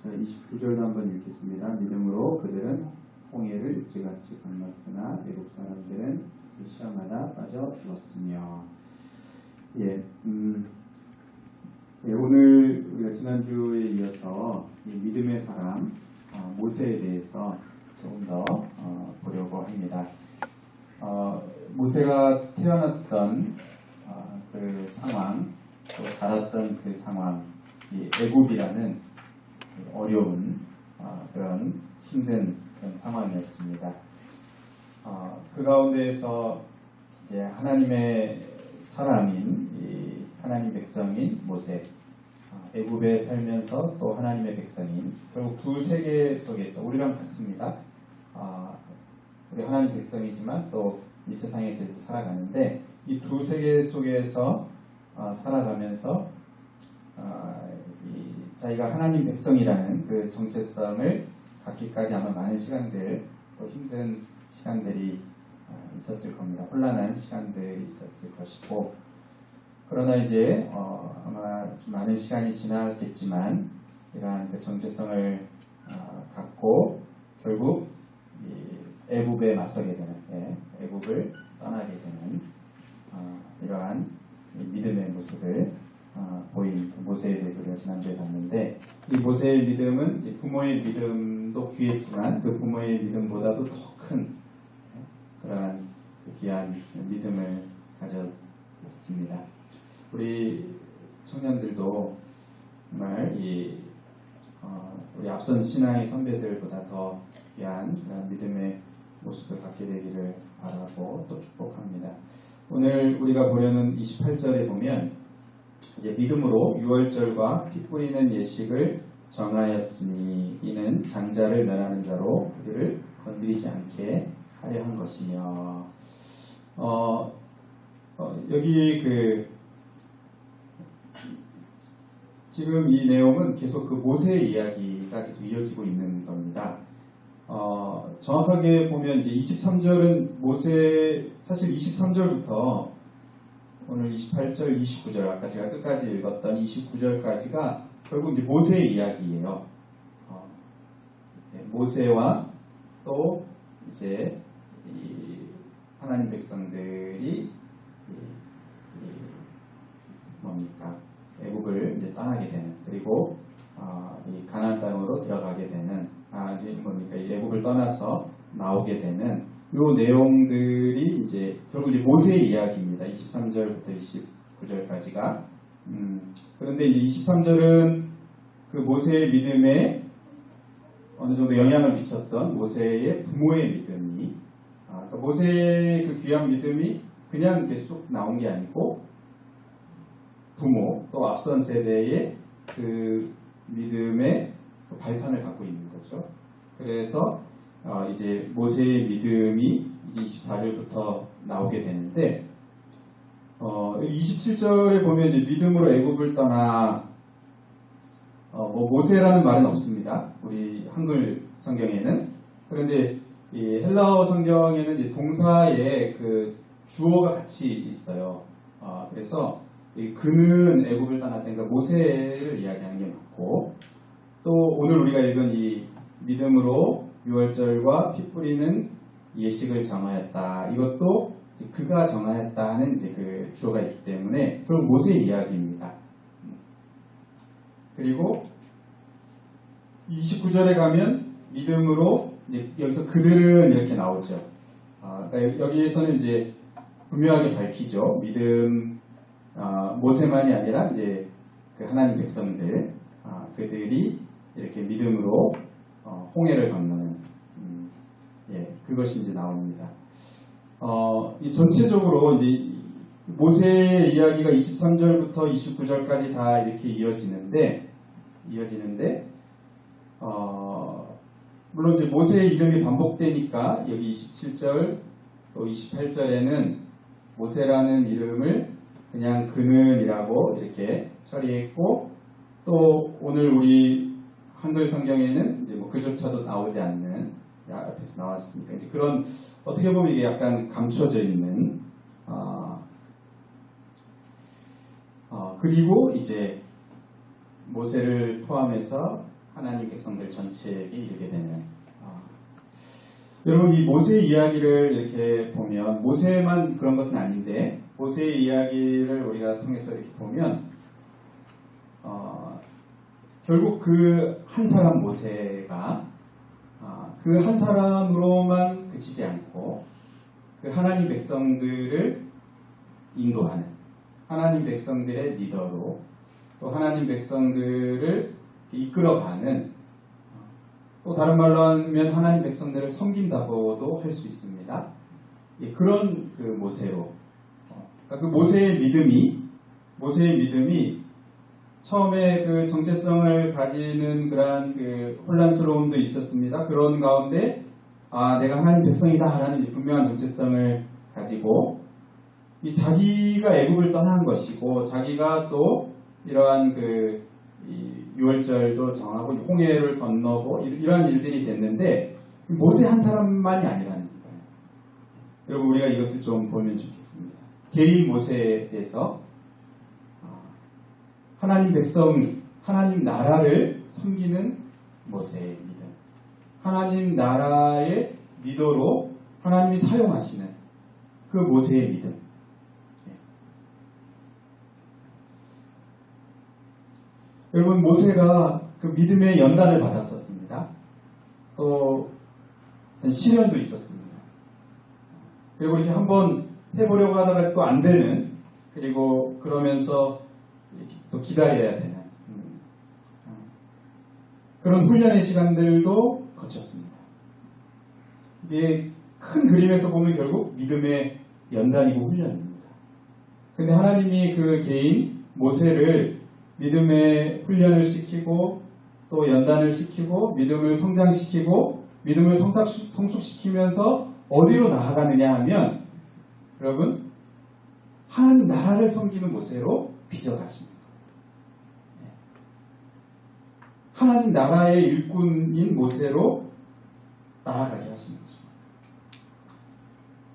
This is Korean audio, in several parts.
자, 29절도 한번 읽겠습니다. 믿음으로 그들은 홍해를 일찌같이 건넜으나 외국 사람들은 시험마다 빠져 죽었으며. 오늘 우리가 지난주에 이어서 이 믿음의 사람 모세에 대해서 조금 더 보려고 합니다. 모세가 태어났던 그 상황, 또 자랐던 그 상황, 이 애굽이라는 어려운 그런 힘든 그런 상황이었습니다. 그 가운데에서 이제 하나님의 사람인 이 하나님 백성인 모세, 애굽에 살면서 또 하나님의 백성인, 결국 두 세계 속에서 우리랑 같습니다. 우리 하나님 백성이지만 또 이 세상에서 살아가는데 이 두 세계 속에서 살아가면서 자기가 하나님 백성이라는 그 정체성을 갖기까지 아마 많은 시간들, 또 힘든 시간들이 있었을 겁니다. 혼란한 시간들이 있었을 것이고, 그러나 이제 아마 좀 많은 시간이 지났겠지만 이러한 그 정체성을 갖고 결국 이 애굽에 맞서게 되는, 애굽을 떠나게 되는 이러한 믿음의 모습을 보인 그 모세에 대해서 우리가 지난주에 봤는데, 이 모세의 믿음은 부모의 믿음도 귀했지만 그 부모의 믿음보다도 더 큰 그러한 그 귀한 믿음을 가졌습니다. 우리 청년들도 정말 우리 앞선 신앙의 선배들보다 더 귀한 그런 믿음의 모습을 갖게 되기를 바라고 또 축복합니다. 오늘 우리가 보려는 28절에 보면 이제 믿음으로 유월절과 피 뿌리는 예식을 정하였으니 이는 장자를 면하는 자로 그들을 건드리지 않게 하려 한 것이며. 여기 지금 이 내용은 계속 그 모세의 이야기가 계속 이어지고 있는 겁니다. 정확하게 보면 이제 23절은 모세, 사실 23절부터 오늘 28절, 29절, 아까 제가 끝까지 읽었던 29절까지가 결국 이제 모세의 이야기예요. 모세와 또 이제 이 하나님 백성들이 뭡니까? 애굽을 이제 떠나게 되는, 그리고 이 가나안 땅으로 들어가게 되는, 이제 뭡니까? 이 애굽을 떠나서 나오게 되는 요 내용들이 이제 결국 이제 모세의 이야기입니다. 23절부터 29절까지가. 그런데 이제 23절은 그 모세의 믿음에 어느 정도 영향을 미쳤던 모세의 부모의 믿음이, 그러니까 모세의 그 귀한 믿음이 그냥 이렇게 쑥 나온 게 아니고 부모 또 앞선 세대의 그 믿음의 그 발판을 갖고 있는 거죠. 그래서 이제 모세의 믿음이 24절부터 나오게 되는데, 27절에 보면 이제 믿음으로 애굽을 떠나, 모세라는 말은 없습니다. 우리 한글 성경에는. 그런데 이 헬라어 성경에는 이제 동사에 그 주어가 같이 있어요. 그래서 그는 애굽을 떠났다, 그러니까 모세를 이야기하는 게 맞고, 또 오늘 우리가 읽은 이 믿음으로 유월절과 피 뿌리는 예식을 정하였다, 이것도 그가 정하였다는 이제 그 주어가 있기 때문에 그럼 모세의 이야기입니다. 그리고 29절에 가면 믿음으로 이제 여기서 그들은 이렇게 나오죠. 그러니까 여기에서는 이제 분명하게 밝히죠. 믿음, 모세만이 아니라 이제 그 하나님 백성들, 그들이 이렇게 믿음으로 홍해를 건너는, 그것이 이제 나옵니다. 이 전체적으로 이제 모세의 이야기가 23절부터 29절까지 다 이렇게 이어지는데, 물론 이제 모세의 이름이 반복되니까 여기 27절 또 28절에는 모세라는 이름을 그냥 그는이라고 이렇게 처리했고, 또 오늘 우리 한글 성경에는 이제 그조차도 나오지 않는, 앞에서 나왔으니까 이제 그런, 어떻게 보면 이게 약간 감춰져 있는, 그리고 이제 모세를 포함해서 하나님 백성들 전체에게 이르게 되는 여러분 이 모세 이야기를 이렇게 보면 모세만 그런 것은 아닌데 모세의 이야기를 우리가 통해서 이렇게 보면 결국 그 한 사람 모세가 그 한 사람으로만 그치지 않고 그 하나님 백성들을 인도하는 하나님 백성들의 리더로 또 하나님 백성들을 이끌어가는 또 다른 말로 하면 하나님 백성들을 섬긴다고도 할 수 있습니다. 그런 그 모세로 그 모세의 믿음이 처음에 그 정체성을 가지는 그러한 그 혼란스러움도 있었습니다. 그런 가운데 내가 하나님 백성이다라는 분명한 정체성을 가지고 이 자기가 애굽을 떠난 것이고 자기가 또 이러한 그 유월절도 정하고 홍해를 건너고 이러한 일들이 됐는데 모세 한 사람만이 아니라는 거예요. 여러분 우리가 이것을 좀 보면 좋겠습니다. 개인 모세에서 하나님 백성, 하나님 나라를 섬기는 모세의 믿음, 하나님 나라의 리더로 하나님이 사용하시는 그 모세의 믿음. 여러분 모세가 그 믿음의 연단을 받았었습니다. 또 시련도 있었습니다. 그리고 이렇게 한번 해보려고 하다가 또 안 되는 그리고 그러면서 또 기다려야 되는 그런 훈련의 시간들도 거쳤습니다. 이게 큰 그림에서 보면 결국 믿음의 연단이고 훈련입니다. 그런데 하나님이 그 개인 모세를 믿음의 훈련을 시키고 또 연단을 시키고 믿음을 성장시키고 믿음을 성숙시키면서 어디로 나아가느냐 하면 여러분 하나님 나라를 섬기는 모세로 빚어가십니다. 하나님 나라의 일꾼인 모세로 나아가게 하시는 것입니다.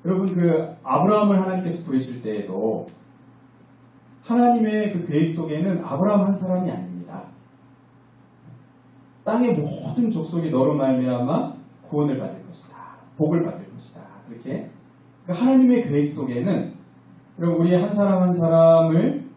여러분 그 아브라함을 하나님께서 부르실 때에도 하나님의 그 계획 속에는 아브라함 한 사람이 아닙니다. 땅의 모든 족속이 너로 말미암아 구원을 받을 것이다. 복을 받을 것이다. 그렇게 그러니까 하나님의 계획 속에는 여러분 우리 한 사람 한 사람을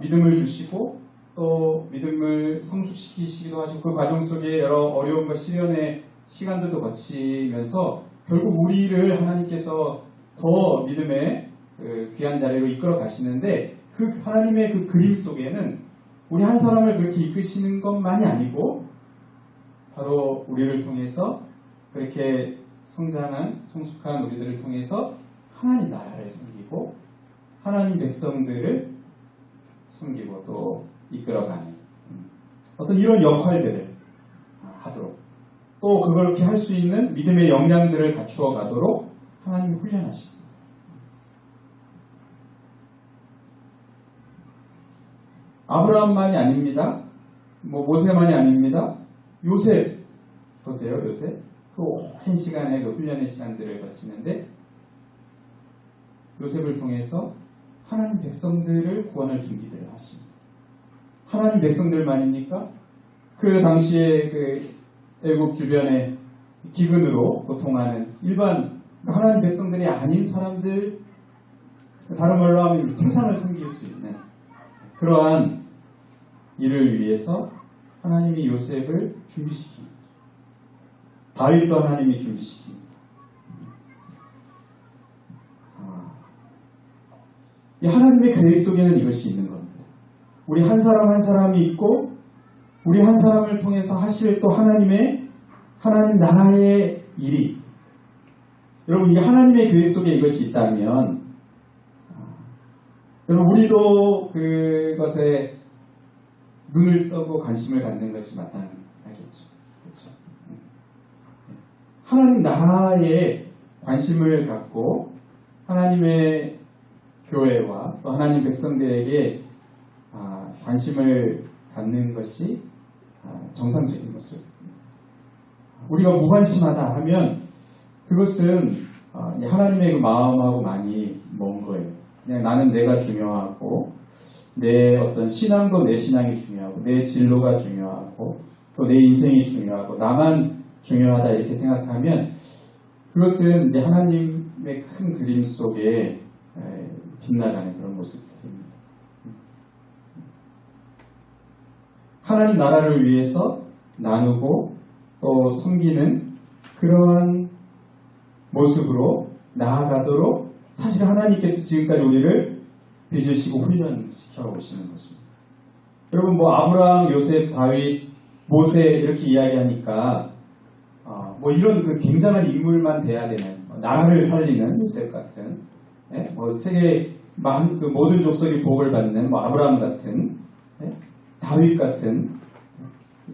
믿음을 주시고 또 믿음을 성숙시키시기도 하시고 그 과정 속에 여러 어려움과 시련의 시간들도 거치면서 결국 우리를 하나님께서 더 믿음의 그 귀한 자리로 이끌어 가시는데 그 하나님의 그 그림 속에는 우리 한 사람을 그렇게 이끄시는 것만이 아니고 바로 우리를 통해서 그렇게 성장한 성숙한 우리들을 통해서 하나님 나라를 섬기고 하나님 백성들을 섬기고 또 이끌어가는 어떤 이런 역할들을 하도록 또 그렇게 할 수 있는 믿음의 역량들을 갖추어 가도록 하나님이 훈련하십니다. 아브라함만이 아닙니다. 모세만이 아닙니다. 요셉 보세요. 요셉 그 오랜 시간의 그 훈련의 시간들을 거치는데 요셉을 통해서 하나님 백성들을 구원할 준비들을 하십니다. 하나님 백성들만입니까? 그 당시에 그 애국 주변의 기근으로 고통하는 일반 하나님 백성들이 아닌 사람들, 다른 말로 하면 세상을 섬길 수 있는 그러한 일을 위해서 하나님이 요셉을 준비시킵니다. 다윗도 하나님이 준비시킵니다. 이 하나님의 계획 속에는 이것이 있는 겁니다. 우리 한 사람 한 사람이 있고 우리 한 사람을 통해서 하실 또 하나님 나라의 일이 있어요. 여러분 이게 하나님의 계획 속에 이것이 있다면 여러분 우리도 그것에 눈을 뜨고 관심을 갖는 것이 마땅하겠죠. 그렇죠? 하나님 나라에 관심을 갖고 하나님의 교회와 또 하나님 백성들에게 관심을 갖는 것이 정상적인 모습. 우리가 무관심하다 하면 그것은 하나님의 그 마음하고 많이 먼 거예요. 그냥 나는 내가 중요하고 내 어떤 신앙도 내 신앙이 중요하고 내 진로가 중요하고 또 내 인생이 중요하고 나만 중요하다 이렇게 생각하면 그것은 이제 하나님의 큰 그림 속에 빗나가는 그런 모습들입니다. 하나님 나라를 위해서 나누고 또 섬기는 그러한 모습으로 나아가도록 사실 하나님께서 지금까지 우리를 빚으시고 훈련시켜 오시는 것입니다. 여러분 뭐 아브라함, 요셉, 다윗, 모세 이렇게 이야기하니까 뭐 이런 그 굉장한 인물만 돼야 되는 나라를 살리는 요셉 같은 뭐 세계 그 모든 족속이 복을 받는 뭐 아브라함 같은 다윗 같은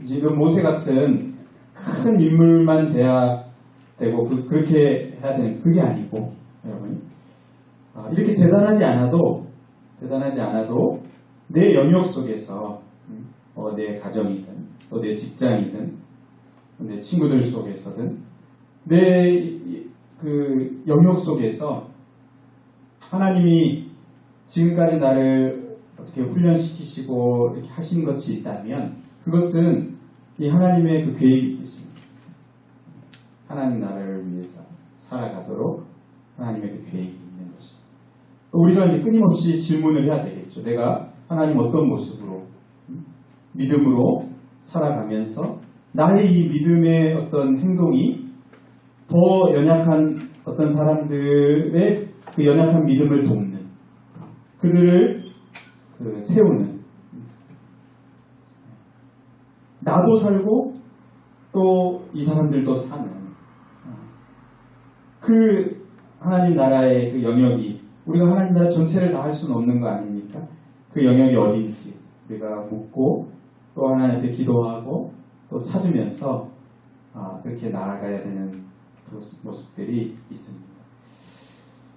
지금 모세 같은 큰 인물만 돼야 되고 그렇게 해야 되는 그게 아니고 여러분 이렇게 대단하지 않아도 내 영역 속에서 내 가정이든 또 내 직장이든 내 친구들 속에서든 내 그 영역 속에서 하나님이 지금까지 나를 어떻게 훈련시키시고 이렇게 하신 것이 있다면 그것은 이 하나님의 그 계획이 있으십니다. 하나님 나라를 위해서 살아가도록 하나님의 그 계획이 있는 것입니다. 우리가 이제 끊임없이 질문을 해야 되겠죠. 내가 하나님 어떤 모습으로 믿음으로 살아가면서 나의 이 믿음의 어떤 행동이 더 연약한 어떤 사람들의 그 연약한 믿음을 돕는 그들을 세우는 나도 살고 또 이 사람들도 사는 그 하나님 나라의 그 영역이 우리가 하나님 나라 전체를 다 할 수는 없는 거 아닙니까? 그 영역이 어딘지 우리가 묻고 또 하나님 앞에 기도하고 또 찾으면서 그렇게 나아가야 되는 그 모습들이 있습니다.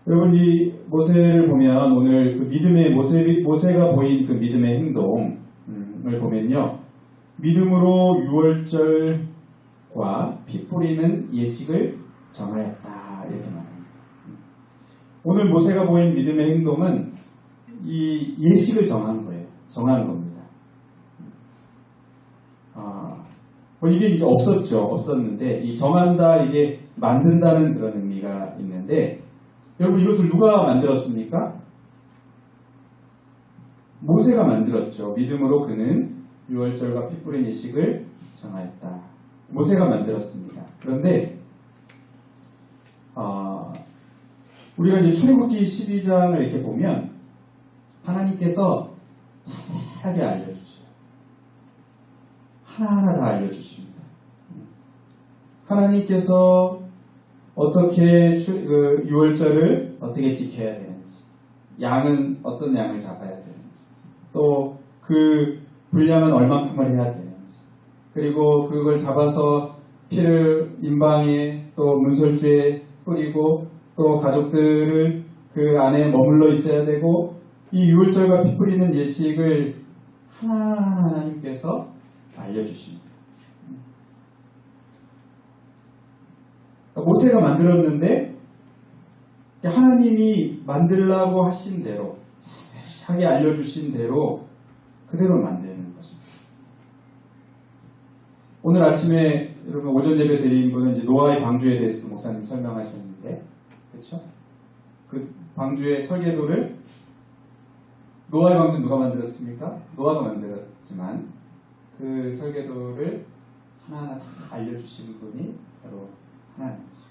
여러분 이 모세를 보면 오늘 그 믿음의 모세가 보인 그 믿음의 행동을 보면요. 믿음으로 유월절과 피 뿌리는 예식을 정하였다 이렇게 말합니다. 오늘 모세가 보인 믿음의 행동은 이 예식을 정한 겁니다. 이게 이제 없었는데 이 정한다 이게 만든다는 그런 의미가 있는데 여러분 이것을 누가 만들었습니까? 모세가 만들었죠. 믿음으로 그는 유월절과 피 뿌린 예식을 정하였다. 모세가 만들었습니다. 그런데 우리가 이제 출애굽기 12장을 이렇게 보면 하나님께서 자세하게 알려주셔요. 하나하나 다 알려주십니다. 하나님께서 어떻게 유월절을 어떻게 지켜야 되는지, 양은 어떤 양을 잡아야 되는지, 또 그 분량은 얼만큼을 해야 되는지, 그리고 그걸 잡아서 피를 임방에 또 문설주에 뿌리고 또 가족들을 그 안에 머물러 있어야 되고 이 유월절과 피 뿌리는 예식을 하나하나 하나님께서 알려주십니다. 모세가 만들었는데 하나님이 만들라고 하신 대로 자세하게 알려주신 대로 그대로 만드는 것입니다. 오늘 아침에 여러분 오전 예배 드린 분은 이제 노아의 방주에 대해서도 목사님 설명하셨는데 그렇죠? 그 방주의 설계도를 노아의 방주 누가 만들었습니까? 노아가 만들었지만 그 설계도를 하나하나 다 알려주신 분이 바로 하나님이죠.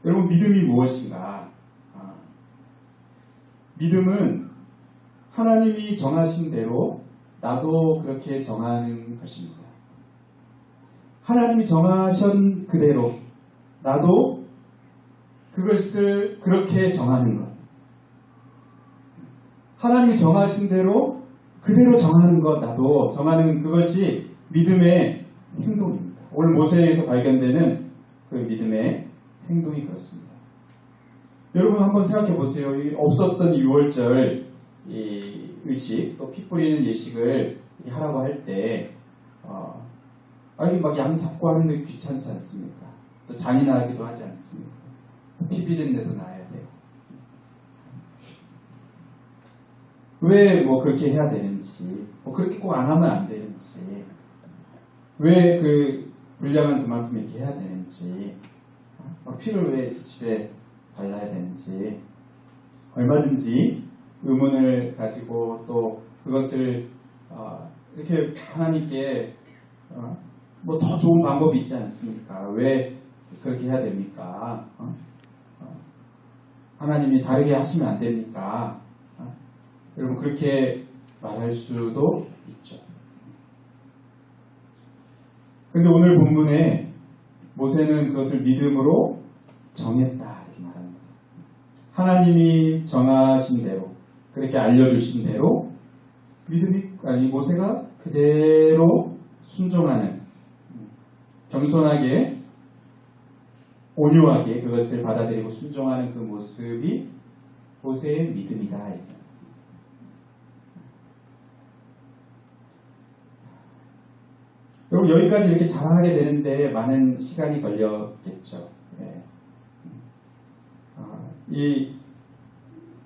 여러분 믿음이 무엇인가? 믿음은 하나님이 정하신 대로 나도 그렇게 정하는 것입니다. 하나님이 정하신 그대로 나도 그것을 그렇게 정하는 것. 하나님이 정하신 대로 그대로 정하는 것, 나도 정하는 그것이 믿음의 행동입니다. 오늘 모세에서 발견되는 그 믿음의 행동이 그렇습니다. 여러분 한번 생각해 보세요. 없었던 유월절 의식, 또 피 뿌리는 예식을 하라고 할 때, 이게 막 양 잡고 하는 게 귀찮지 않습니까? 또 잔인하기도 하지 않습니까? 피 비린내도 나야 돼요. 왜 뭐 그렇게 해야 되는지, 뭐 그렇게 꼭 안 하면 안 되는지, 왜 그 분량은 그만큼 이렇게 해야 되는지, 피를 왜 이렇게 집에 발라야 되는지, 얼마든지 의문을 가지고 또 그것을 이렇게 하나님께 뭐 더 좋은 방법이 있지 않습니까? 왜 그렇게 해야 됩니까? 하나님이 다르게 하시면 안 됩니까? 여러분 그렇게 말할 수도 있죠. 그런데 오늘 본문에 모세는 그것을 믿음으로 정했다 이렇게 말합니다. 하나님이 정하신 대로, 그렇게 알려주신 대로 모세가 그대로 순종하는, 겸손하게 온유하게 그것을 받아들이고 순종하는 그 모습이 모세의 믿음이다. 여러분 여기까지 이렇게 자랑하게 되는데 많은 시간이 걸렸겠죠. 네.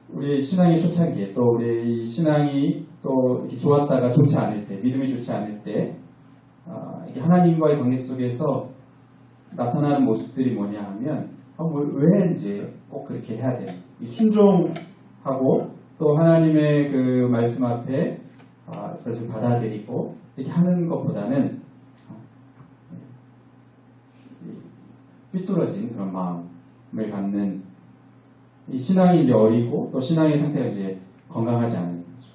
우리 신앙의 초창기에 또 우리 신앙이 또 이렇게 좋았다가 좋지 않을 때, 믿음이 좋지 않을 때, 이렇게 하나님과의 관계 속에서 나타나는 모습들이 뭐냐 하면, 왜 이제 꼭 그렇게 해야 되는지, 순종하고 또 하나님의 그 말씀 앞에 그것을 받아들이고 이렇게 하는 것보다는 삐뚤어진 그런 마음을 갖는, 이 신앙이 이제 어리고 또 신앙의 상태가 이제 건강하지 않은 거죠.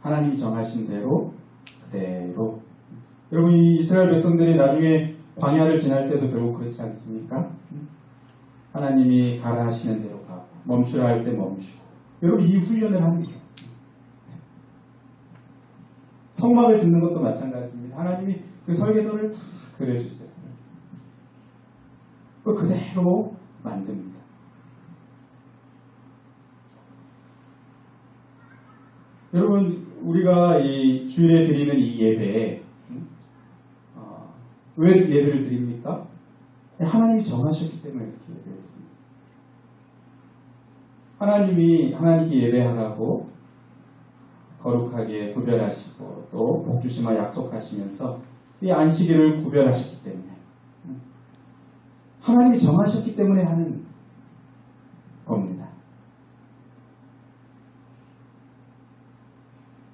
하나님이 정하신 대로 그대로. 여러분 이 이스라엘 백성들이 나중에 광야를 지날 때도 결국 그렇지 않습니까? 하나님이 가라 하시는 대로 가고 멈추라 할 때 멈추고. 여러분 이 훈련을 하는 거예요. 성막을 짓는 것도 마찬가지입니다. 하나님이 그 설계도를 다 그려주세요. 그대로 만듭니다. 여러분 우리가 이 주일에 드리는 이 예배, 왜 예배를 드립니까? 하나님이 정하셨기 때문에 이렇게 예배를 드립니다. 하나님께 예배하라고 거룩하게 구별하시고 또 복주심을 약속하시면서 이 안식일을 구별하셨기 때문에, 하나님이 정하셨기 때문에 하는 겁니다.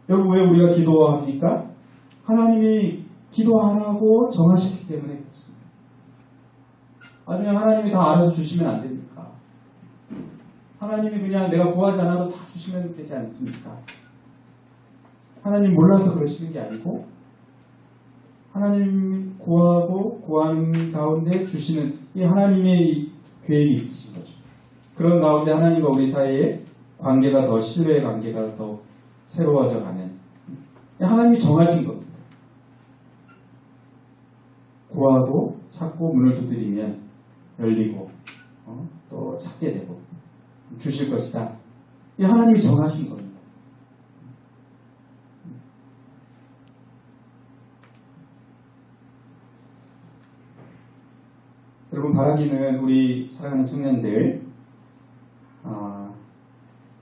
여러분 왜 우리가 기도합니까? 하나님이 기도하라고 정하셨기 때문에 그렇습니다. 그냥 하나님이 다 알아서 주시면 안 됩니까? 하나님이 그냥 내가 구하지 않아도 다 주시면 되지 않습니까? 하나님 몰라서 그러시는 게 아니고 하나님 구하고 구하는 가운데 주시는 이 하나님의 계획이 있으신 거죠. 그런 가운데 하나님과 우리 사이에 관계가 더, 신뢰의 관계가 더 새로워져 가는, 하나님이 정하신 겁니다. 구하고 찾고 문을 두드리면 열리고 또 찾게 되고 주실 것이다. 이 하나님이 정하신 겁니다. 여러분 바라기는 우리 사랑하는 청년들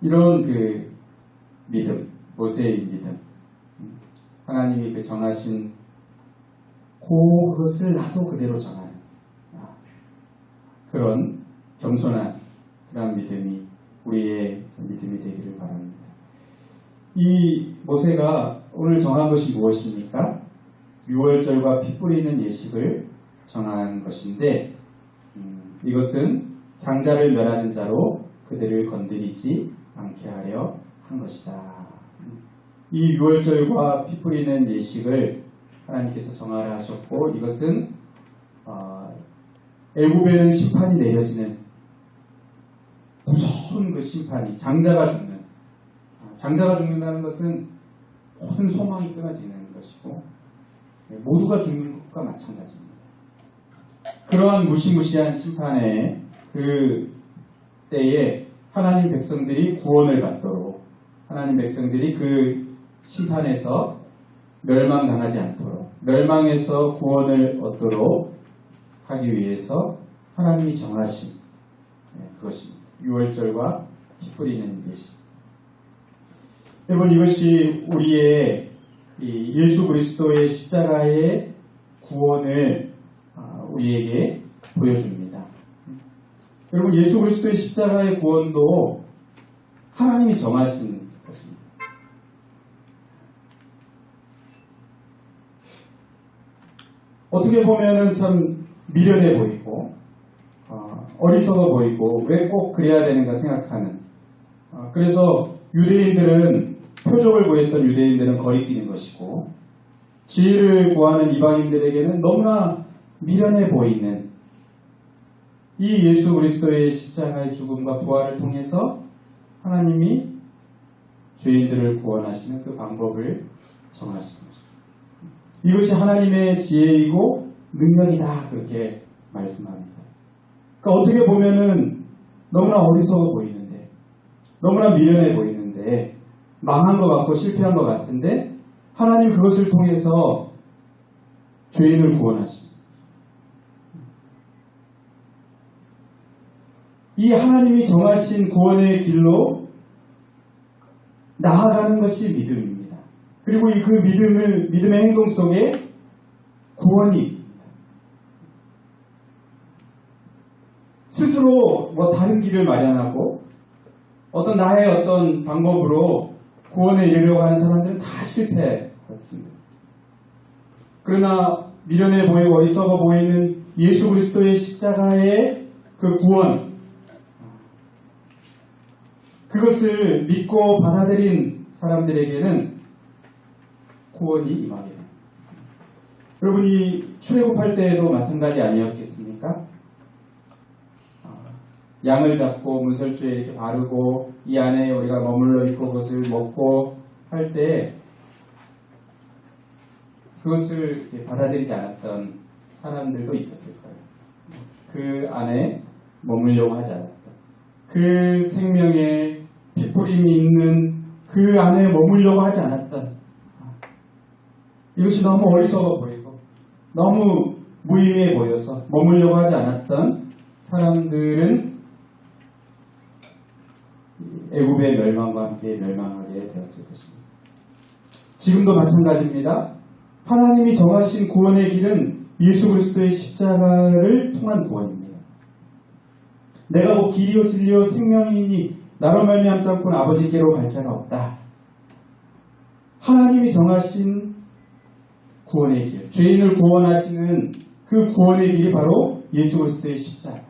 이런 그 믿음, 모세의 믿음, 하나님이 그 정하신 그것을 나도 그대로 정하는 그런 겸손한 그런 믿음이 우리의 믿음이 되기를 바랍니다. 이 모세가 오늘 정한 것이 무엇입니까? 유월절과 피 뿌리는 예식을 정한 것인데, 이것은 장자를 멸하는 자로 그들을 건드리지 않게 하려 한 것이다. 이 유월절과 피 뿌리는 예식을 하나님께서 정하라 하셨고, 이것은 애굽에는 심판이 내려지는 무서운 그 심판이, 장자가 죽는다는 것은 모든 소망이 끊어지는 것이고 모두가 죽는 것과 마찬가지입니다. 그러한 무시무시한 심판의 그 때에 하나님 백성들이 구원을 받도록, 하나님 백성들이 그 심판에서 멸망당하지 않도록, 멸망에서 구원을 얻도록 하기 위해서 하나님이 정하신 그것입니다. 유월절과 피 뿌리는 예식. 여러분, 이것이 우리의 이 예수 그리스도의 십자가의 구원을 우리에게 보여줍니다. 여러분, 예수 그리스도의 십자가의 구원도 하나님이 정하신 것입니다. 어떻게 보면은 참 미련해 보이고 어리석어 보이고 왜 꼭 그래야 되는가 생각하는, 그래서 유대인들은, 표적을 구했던 유대인들은 거리끼는 것이고, 지혜를 구하는 이방인들에게는 너무나 미련해 보이는 이 예수 그리스도의 십자가의 죽음과 부활을 통해서 하나님이 죄인들을 구원하시는 그 방법을 정하신 거죠. 이것이 하나님의 지혜이고 능력이다, 그렇게 말씀합니다. 그러니까 어떻게 보면은 너무나 어리석어 보이는데, 너무나 미련해 보이는데, 망한 것 같고 실패한 것 같은데, 하나님 그것을 통해서 죄인을 구원하십니다. 이 하나님이 정하신 구원의 길로 나아가는 것이 믿음입니다. 그리고 그 믿음의 행동 속에 구원이 있습니다. 스스로 다른 길을 마련하고 어떤 나의 어떤 방법으로 구원에 이르려고 하는 사람들은 다 실패했습니다. 그러나 미련해 보이고 어리석어 보이는 예수 그리스도의 십자가의 그 구원, 그것을 믿고 받아들인 사람들에게는 구원이 임하게 됩니다. 여러분이 출애굽할 때에도 마찬가지 아니었겠습니까? 양을 잡고 문설주에 이렇게 바르고 이 안에 우리가 머물러 있고 그것을 먹고 할 때 그것을 받아들이지 않았던 사람들도 있었을 거예요. 그 안에 머물려고 하지 않았던, 그 생명의 핏뿌림이 있는 그 안에 머물려고 하지 않았던, 이것이 너무 어리석어 보이고 너무 무의미해 보여서 머물려고 하지 않았던 사람들은 애굽의 멸망과 함께 멸망하게 되었을 것입니다. 지금도 마찬가지입니다. 하나님이 정하신 구원의 길은 예수 그리스도의 십자가를 통한 구원입니다. 내가 곧 길이요 진리요 생명이니 나로 말미암지 않고는 아버지께로 갈 자가 없다. 하나님이 정하신 구원의 길, 죄인을 구원하시는 그 구원의 길이 바로 예수 그리스도의 십자가.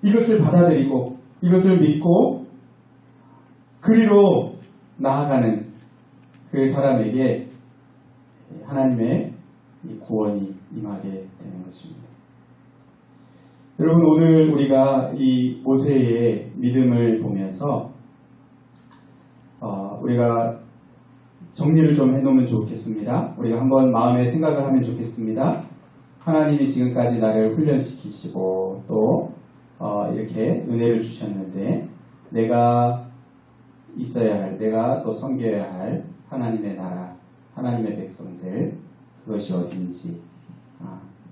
이것을 받아들이고 이것을 믿고 그리로 나아가는 그 사람에게 하나님의 구원이 임하게 되는 것입니다. 여러분, 오늘 우리가 이 모세의 믿음을 보면서 우리가 정리를 좀 해놓으면 좋겠습니다. 우리가 한번 마음에 생각을 하면 좋겠습니다. 하나님이 지금까지 나를 훈련시키시고 또 이렇게 은혜를 주셨는데, 내가 있어야 할, 내가 또 섬겨야 할 하나님의 나라, 하나님의 백성들, 그것이 어딘지,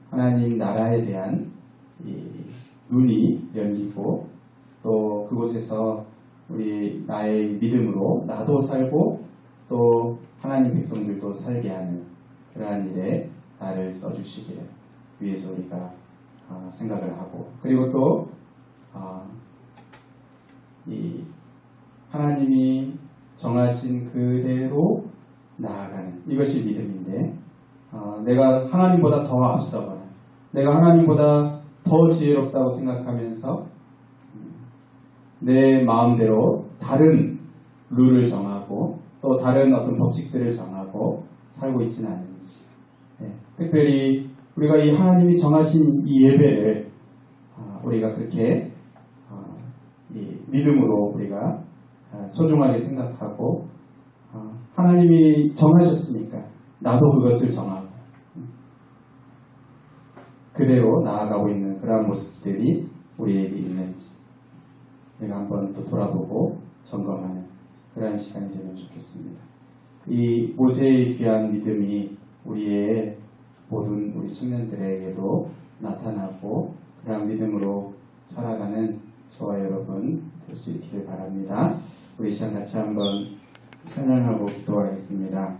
하나님 나라에 대한 이 눈이 열리고 또 그곳에서 나의 믿음으로 나도 살고 또 하나님 백성들도 살게 하는 그러한 일에 나를 써주시기를 위해서 우리가 생각을 하고, 그리고 또 이 하나님이 정하신 그대로 나아가는 이것이 믿음인데, 내가 하나님보다 더 앞서거나 내가 하나님보다 더 지혜롭다고 생각하면서 내 마음대로 다른 룰을 정하고 또 다른 어떤 법칙들을 정하고 살고 있지는 않은지, 특별히 우리가 이 하나님이 정하신 이 예배를 우리가 그렇게 이 믿음으로 우리가 소중하게 생각하고 하나님이 정하셨으니까 나도 그것을 정하고 그대로 나아가고 있는 그러한 모습들이 우리에게 있는지 우리가 한번 또 돌아보고 점검하는 그러한 시간이 되면 좋겠습니다. 이 모세의 귀한 믿음이 우리의 모든 우리 청년들에게도 나타나고 그러한 믿음으로 살아가는 저와 여러분 될 수 있기를 바랍니다. 우리 시간 같이 한번 찬양하고 기도하겠습니다.